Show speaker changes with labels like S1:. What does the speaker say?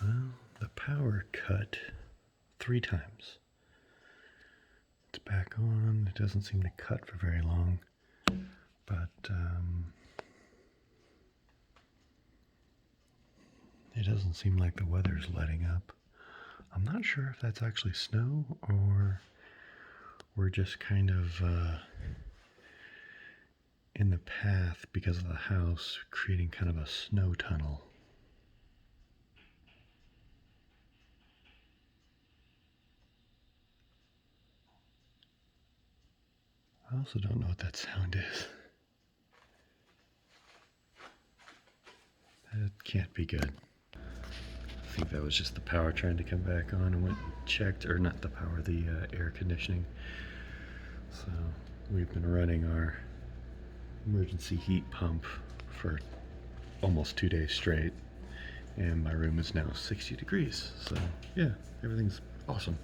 S1: Well, the power cut 3 times. It's back on. It doesn't seem to cut for very long, but it doesn't seem like the weather's letting up. I'm not sure if that's actually snow or we're just kind of in the path because of the house, creating kind of a snow tunnel. I also don't know what that sound is. That can't be good. I think that was just the power trying to come back on and went checked, or not the power, the air conditioning. So we've been running our emergency heat pump for almost 2 days straight, and my room is now 60 degrees. So yeah, everything's awesome.